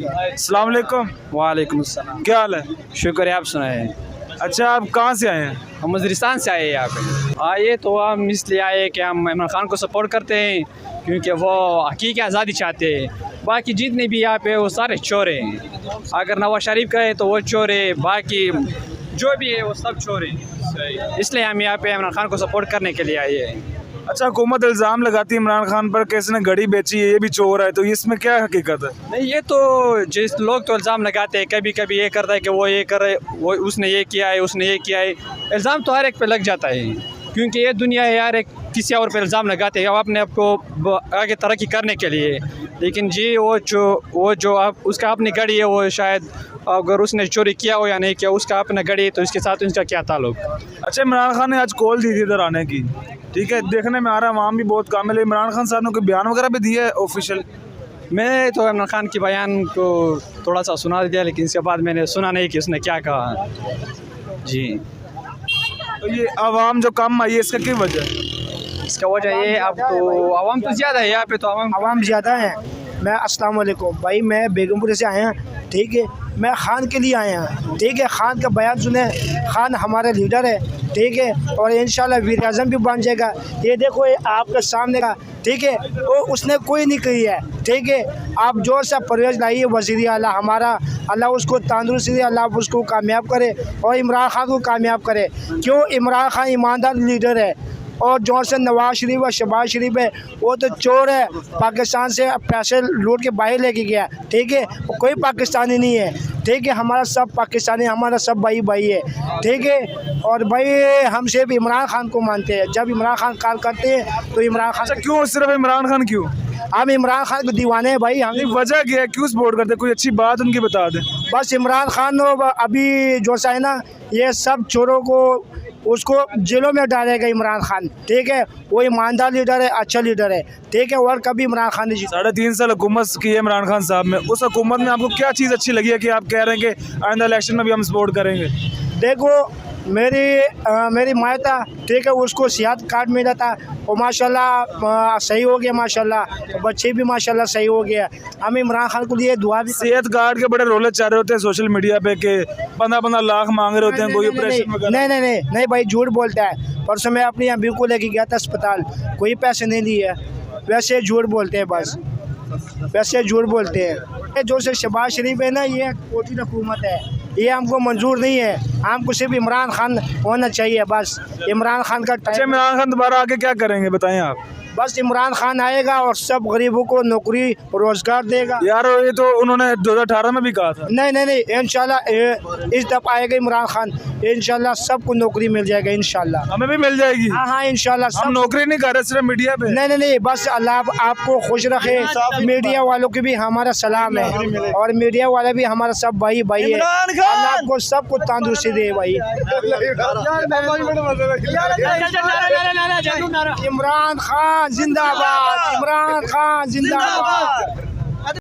अस्सलाम वालेकुम। वालेकुम अस्सलाम। क्या हाल है? शुक्र है, आप सुनाए। अच्छा, आप कहाँ से आए हैं? हम वज़ीरिस्तान से आए हैं यहाँ पे। आए तो हम इसलिए आए कि हम इमरान खान को सपोर्ट करते हैं क्योंकि वो हकीकी आज़ादी चाहते हैं। बाकी जितने भी यहाँ पे वो सारे चोर हैं। अगर नवाज शरीफ का है तो वो चोर है, बाकी जो भी है वो सब चोर है। इसलिए हम यहाँ पे इमरान खान को सपोर्ट करने के लिए आए हैं। अच्छा, हुकूमत इल्ज़ाम लगाती है इमरान खान पर कि इसने घड़ी बेची है, ये भी चोर है, तो इसमें क्या हकीकत है? नहीं, ये तो जिस लोग तो इल्ज़ाम लगाते हैं, कभी कभी ये कर रहा है कि वो ये कर रहे, वो उसने ये किया है, उसने ये किया है। इल्ज़ाम तो हर एक पे लग जाता है क्योंकि ये दुनिया है यार, एक किसी और पे इल्ज़ाम लगाते हैं अपने आप को आगे तरक्की करने के लिए। लेकिन जी वो जो आप उसका अपनी गाड़ी है, वो शायद अगर उसने चोरी किया हो या नहीं किया, उसका अपना गाड़ी है तो इसके साथ उसका क्या ताल्लुक। अच्छा, इमरान खान ने आज कॉल दी थी इधर आने की, ठीक है, देखने में आ रहा है वहाँ भी बहुत कामिल है। इमरान खान साहब ने कोई बयान वगैरह भी दिया है ऑफिशियल? मैं तो इमरान खान के बयान को थोड़ा सा सुना दिया, लेकिन इसके बाद मैंने सुना नहीं कि उसने क्या कहा। जी, तो ये आवाम जो कम आई है, इसका क्या वजह है? इसका वजह ये, अब तो आवाम तो ज़्यादा है यहाँ पे, तो आवाम ज़्यादा है। मैं अस्सलाम वालेकुम भाई, मैं बेगमपुर से आया, ठीक है। मैं खान के लिए आया, ठीक है। खान का बयान सुने, खान हमारा लीडर है, ठीक है, और इंशाल्लाह वीर आज़म भी बन जाएगा। ये देखो, ये आपके सामने का, ठीक है, वो उसने कोई नहीं कही है, ठीक है। आप जो सा परवेज लाइए वज़ीर आला हमारा, अल्लाह उसको तंदुरुस्ती दे, अल्लाह उसको कामयाब करे और इमरान खान को कामयाब करे। क्यों? इमरान खान ईमानदार लीडर है, और जो से नवाज शरीफ और शहबाज शरीफ है वो तो चोर है, पाकिस्तान से पैसे लूट के बाहर लेके गया, ठीक है। कोई पाकिस्तानी नहीं है, ठीक है। हमारा सब पाकिस्तानी, हमारा सब भाई भाई है, ठीक है। और भाई हम सिर्फ इमरान खान को मानते हैं। जब इमरान खान कॉल करते हैं तो इमरान खान। अच्छा, क्यों सिर्फ इमरान खान क्यों? हम इमरान खान को दीवाने हैं भाई। हम वजह क्या है, क्यों सपोर्ट करते? कोई अच्छी बात उनकी बता दें। बस इमरान खान अभी जो सा है ना, ये सब चोरों को उसको जेलों में डालेगा इमरान खान, ठीक है। वो ईमानदार लीडर है, अच्छा लीडर है, ठीक है। और कभी इमरान खान ने 3.5 साल हुकूमत की है इमरान खान साहब में, उस हुकूमत में आपको क्या चीज़ अच्छी लगी है कि आप कह रहे हैं कि आइंदा इलेक्शन में भी हम सपोर्ट करेंगे? देखो, मेरी माता, ठीक है, उसको सेहत कार्ड मिला था, और माशाल्लाह सही हो गया, माशाल्लाह बच्चे भी माशाल्लाह सही हो गया। हम इमरान खान को लिए दुआ भी। सेहत कार्ड के बड़े रोले चाह रहे होते हैं सोशल मीडिया पे कि 15-15 लाख मांग रहे होते हैं कोई ऑपरेशन वगैरह। नहीं भाई, झूठ बोलता है। परसों मैं अपनी अम्मी को लेके गया था अस्पताल, कोई पैसे नहीं लिए, वैसे झूठ बोलते हैं, बस वैसे झूठ बोलते हैं। जो से शहबाज शरीफ है ना, ये कोटी हुकूमत है, ये हमको मंजूर नहीं है। हमको सिर्फ इमरान खान होना चाहिए, बस इमरान खान का। अच्छा, इमरान खान दोबारा आके क्या करेंगे बताएं आप? बस इमरान खान आएगा और सब गरीबों को नौकरी रोजगार देगा। यार, ये तो उन्होंने 2018 में भी कहा था। नहीं, इंशाल्लाह इस दफ़ा आएगा इमरान खान, इंशाल्लाह सबको नौकरी मिल जाएगा, इंशाल्लाह। हमें भी मिल जाएगी। हाँ, इंशाल्लाह। हम नौकरी नहीं कर रहे सिर्फ मीडिया पे। नहीं, बस अल्लाह आपको खुश रखे। मीडिया वालों की भी हमारा सलाम है, और मीडिया वाले भी हमारा सब भाई भाई है। अल्लाह आपको सबको तंदुरुस्ती दे भाई। इमरान खान जिंदाबाद, इमरान खान जिंदाबाद।